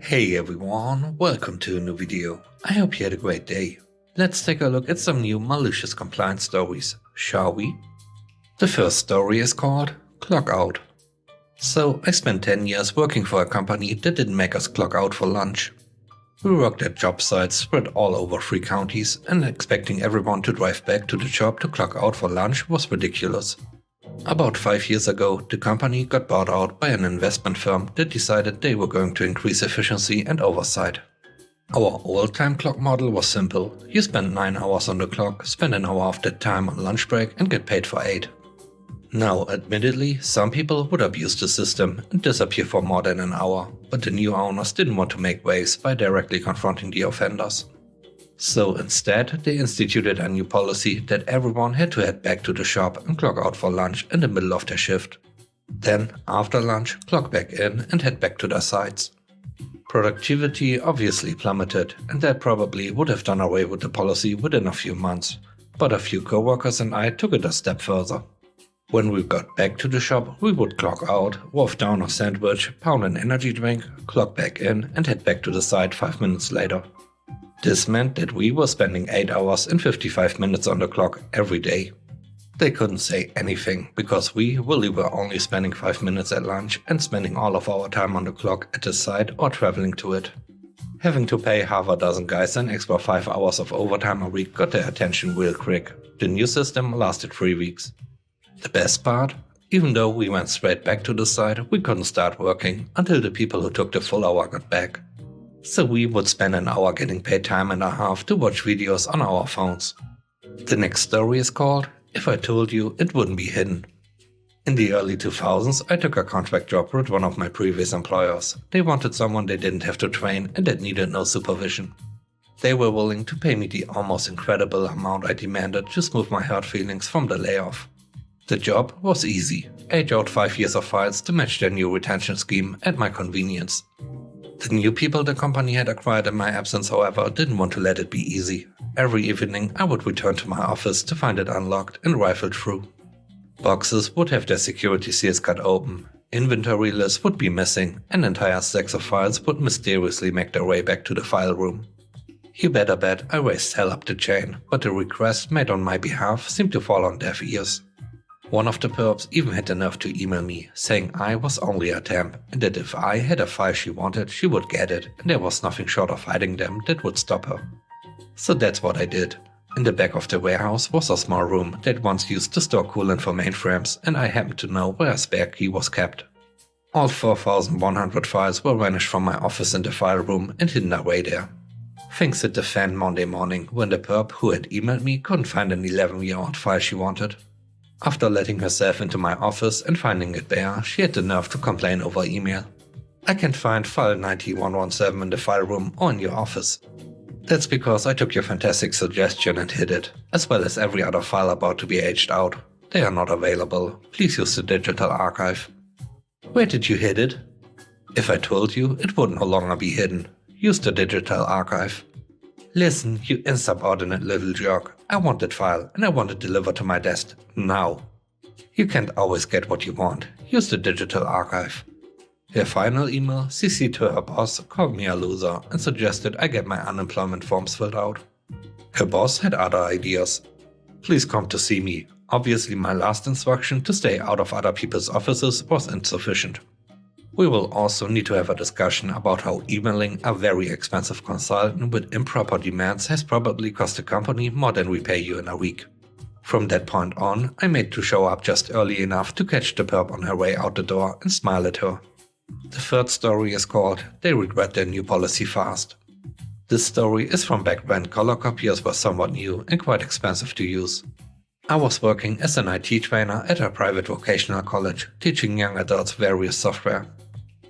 Hey everyone, welcome to a new video. I hope you had a great day. Let's take a look at some new malicious compliance stories, shall we? The first story is called Clock Out. So I spent 10 years working for a company that didn't make us clock out for lunch. We worked at job sites spread all over 3 counties, and expecting everyone to drive back to the job to clock out for lunch was ridiculous. About 5 years ago, the company got bought out by an investment firm that decided they were going to increase efficiency and oversight. Our old time clock model was simple. You spend 9 hours on the clock, spend an hour of that time on lunch break and get paid for 8. Now, admittedly, some people would abuse the system and disappear for more than an hour, but the new owners didn't want to make waves by directly confronting the offenders. So instead, they instituted a new policy that everyone had to head back to the shop and clock out for lunch in the middle of their shift. Then, after lunch, clock back in and head back to their sites. Productivity obviously plummeted, and that probably would have done away with the policy within a few months, but a few coworkers and I took it a step further. When we got back to the shop, we would clock out, wolf down a sandwich, pound an energy drink, clock back in and head back to the site 5 minutes later. This meant that we were spending 8 hours and 55 minutes on the clock every day. They couldn't say anything, because we really were only spending 5 minutes at lunch and spending all of our time on the clock at the site or traveling to it. Having to pay half a dozen guys an extra 5 hours of overtime a week got their attention real quick. The new system lasted 3 weeks. The best part? Even though we went straight back to the site, we couldn't start working until the people who took the full hour got back. So we would spend an hour getting paid time and a half to watch videos on our phones. The next story is called If I Told You It Wouldn't Be Hidden. In the early 2000s, I took a contract job with one of my previous employers. They wanted someone they didn't have to train and that needed no supervision. They were willing to pay me the almost incredible amount I demanded to smooth my hurt feelings from the layoff. The job was easy. Age out 5 years of files to match their new retention scheme at my convenience. The new people the company had acquired in my absence, however, didn't want to let it be easy. Every evening I would return to my office to find it unlocked and rifle through. Boxes would have their security seals cut open, inventory lists would be missing, and entire stacks of files would mysteriously make their way back to the file room. You better bet I raced hell up the chain, but the requests made on my behalf seemed to fall on deaf ears. One of the perps even had the nerve to email me, saying I was only a temp, and that if I had a file she wanted, she would get it, and there was nothing short of hiding them that would stop her. So that's what I did. In the back of the warehouse was a small room that once used to store coolant for mainframes, and I happened to know where a spare key was kept. All 4,100 files were vanished from my office in the file room and hidden away there. Things hit the fan Monday morning when the perp who had emailed me couldn't find an 11-year-old file she wanted. After letting herself into my office and finding it bare, she had the nerve to complain over email. I can't find file 9117 in the file room or in your office. That's because I took your fantastic suggestion and hid it, as well as every other file about to be aged out. They are not available. Please use the digital archive. Where did you hid it? If I told you, it would no longer be hidden. Use the digital archive. Listen, you insubordinate little jerk. I want that file and I want it delivered to my desk now. You can't always get what you want. Use the digital archive. Her final email CC'd to her boss, called me a loser and suggested I get my unemployment forms filled out. Her boss had other ideas. Please come to see me. Obviously my last instruction to stay out of other people's offices was insufficient. We will also need to have a discussion about how emailing a very expensive consultant with improper demands has probably cost the company more than we pay you in a week. From that point on, I made to show up just early enough to catch the perp on her way out the door and smile at her. The third story is called They Regret Their New Policy Fast. This story is from back when color copiers were somewhat new and quite expensive to use. I was working as an IT trainer at a private vocational college, teaching young adults various software.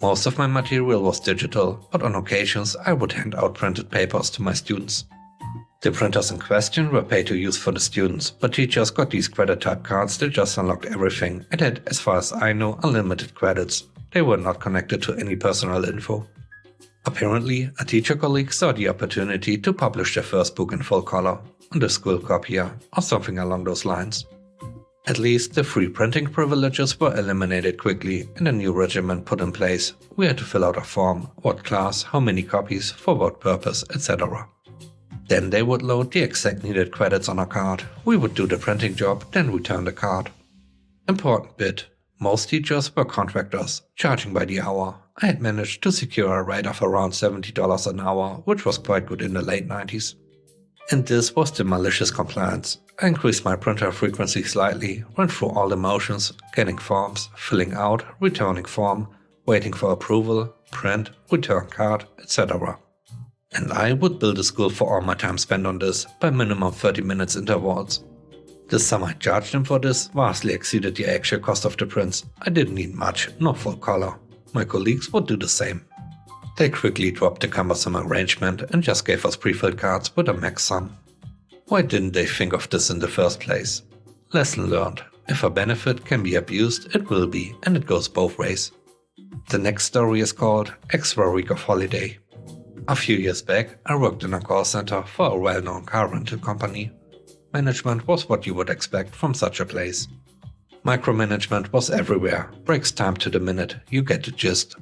Most of my material was digital, but on occasions I would hand out printed papers to my students. The printers in question were paid to use for the students, but teachers got these credit type cards that just unlocked everything and had, as far as I know, unlimited credits. They were not connected to any personal info. Apparently, a teacher colleague saw the opportunity to publish their first book in full color, on the school copier, or something along those lines. At least the free printing privileges were eliminated quickly and a new regimen put in place. We had to fill out a form, what class, how many copies, for what purpose, etc. Then they would load the exact needed credits on a card. We would do the printing job, then return the card. Important bit. Most teachers were contractors, charging by the hour. I had managed to secure a rate of around $70 an hour, which was quite good in the late 90s. And this was the malicious compliance. I increased my printer frequency slightly, went through all the motions, getting forms, filling out, returning form, waiting for approval, print, return card, etc. And I would bill the school for all my time spent on this by minimum 30 minutes intervals. The sum I charged them for this vastly exceeded the actual cost of the prints. I didn't need much, nor full color. My colleagues would do the same. They quickly dropped the cumbersome arrangement and just gave us pre-filled cards with a max sum. Why didn't they think of this in the first place? Lesson learned. If a benefit can be abused, it will be, and it goes both ways. The next story is called Extra Week of Holiday. A few years back, I worked in a call center for a well-known car rental company. Management was what you would expect from such a place. Micromanagement was everywhere, breaks time to the minute, you get the gist.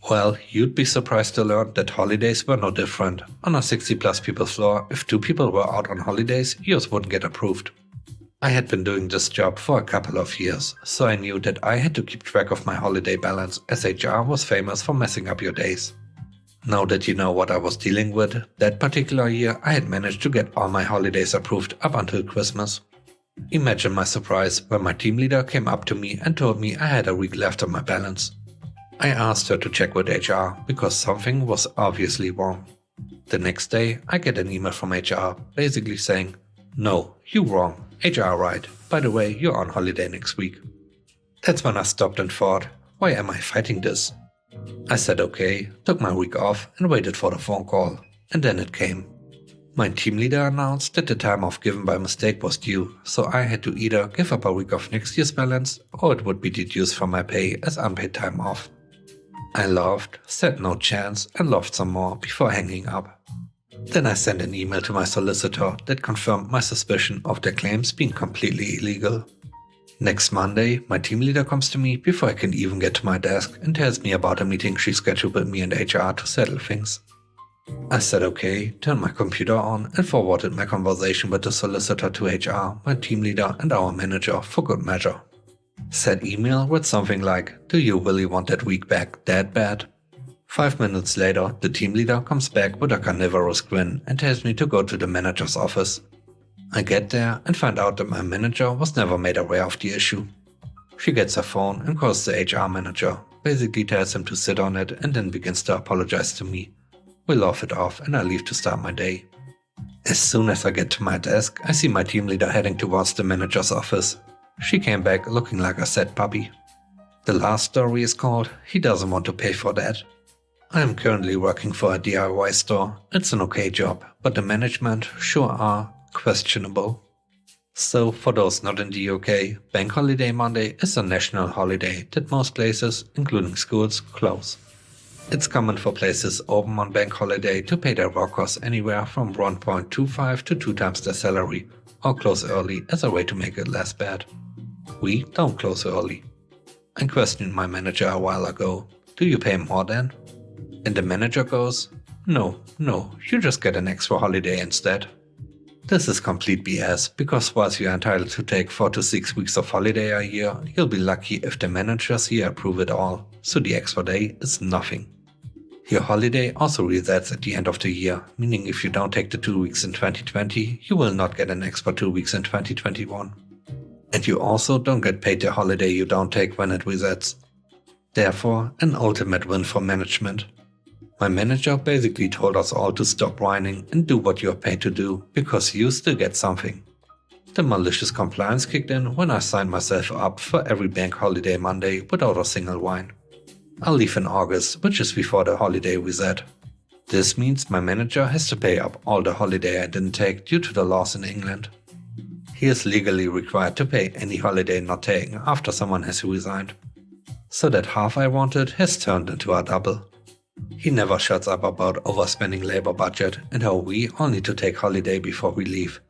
Well, you'd be surprised to learn that holidays were no different. On a 60+ people floor, if 2 people were out on holidays, yours wouldn't get approved. I had been doing this job for a couple of years, so I knew that I had to keep track of my holiday balance, as HR was famous for messing up your days. Now that you know what I was dealing with, that particular year I had managed to get all my holidays approved up until Christmas. Imagine my surprise when my team leader came up to me and told me I had a week left on my balance. I asked her to check with HR because something was obviously wrong. The next day I get an email from HR basically saying, "No, you wrong, HR right, by the way you're on holiday next week." That's when I stopped and thought, why am I fighting this? I said okay, took my week off and waited for the phone call, and then it came. My team leader announced that the time off given by mistake was due, so I had to either give up a week of next year's balance or it would be deduced from my pay as unpaid time off. I laughed, said no chance and laughed some more before hanging up. Then I sent an email to my solicitor that confirmed my suspicion of their claims being completely illegal. Next Monday, my team leader comes to me before I can even get to my desk and tells me about a meeting she scheduled with me and HR to settle things. I said okay, turned my computer on and forwarded my conversation with the solicitor to HR, my team leader and our manager for good measure. Said email read something like, "Do you really want that week back that bad?" 5 minutes later, the team leader comes back with a carnivorous grin and tells me to go to the manager's office. I get there and find out that my manager was never made aware of the issue. She gets her phone and calls the HR manager, basically tells him to sit on it and then begins to apologize to me. We laugh it off and I leave to start my day. As soon as I get to my desk, I see my team leader heading towards the manager's office. She came back looking like a sad puppy. The last story is called He Doesn't Want to Pay for That. I am currently working for a DIY store. It's an okay job, but the management sure are questionable. So for those not in the UK, Bank Holiday Monday is a national holiday that most places, including schools, close. It's common for places open on Bank Holiday to pay their workers anywhere from 1.25 to 2 times their salary, or close early as a way to make it less bad. We don't close early. I questioned my manager a while ago, "Do you pay more then?" And the manager goes, No, you just get an extra holiday instead." This is complete BS, because whilst you are entitled to take 4 to 6 weeks of holiday a year, you'll be lucky if the managers here approve it all, so the extra day is nothing. Your holiday also resets at the end of the year, meaning if you don't take the 2 weeks in 2020, you will not get an extra 2 weeks in 2021. And you also don't get paid the holiday you don't take when it resets. Therefore, an ultimate win for management. My manager basically told us all to stop whining and do what you are paid to do, because you still get something. The malicious compliance kicked in when I signed myself up for every Bank Holiday Monday without a single whine. I'll leave in August, which is before the holiday reset. This means my manager has to pay up all the holiday I didn't take due to the laws in England. He is legally required to pay any holiday not taken after someone has resigned. So that half I wanted has turned into a double. He never shuts up about overspending labor budget and how we all need to take holiday before we leave.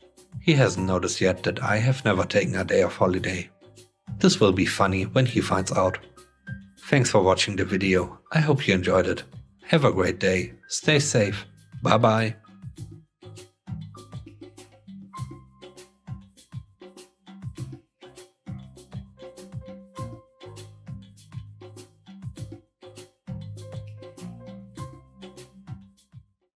He hasn't noticed yet that I have never taken a day of holiday. This will be funny when he finds out. Thanks for watching the video. I hope you enjoyed it. Have a great day. Stay safe. Bye bye.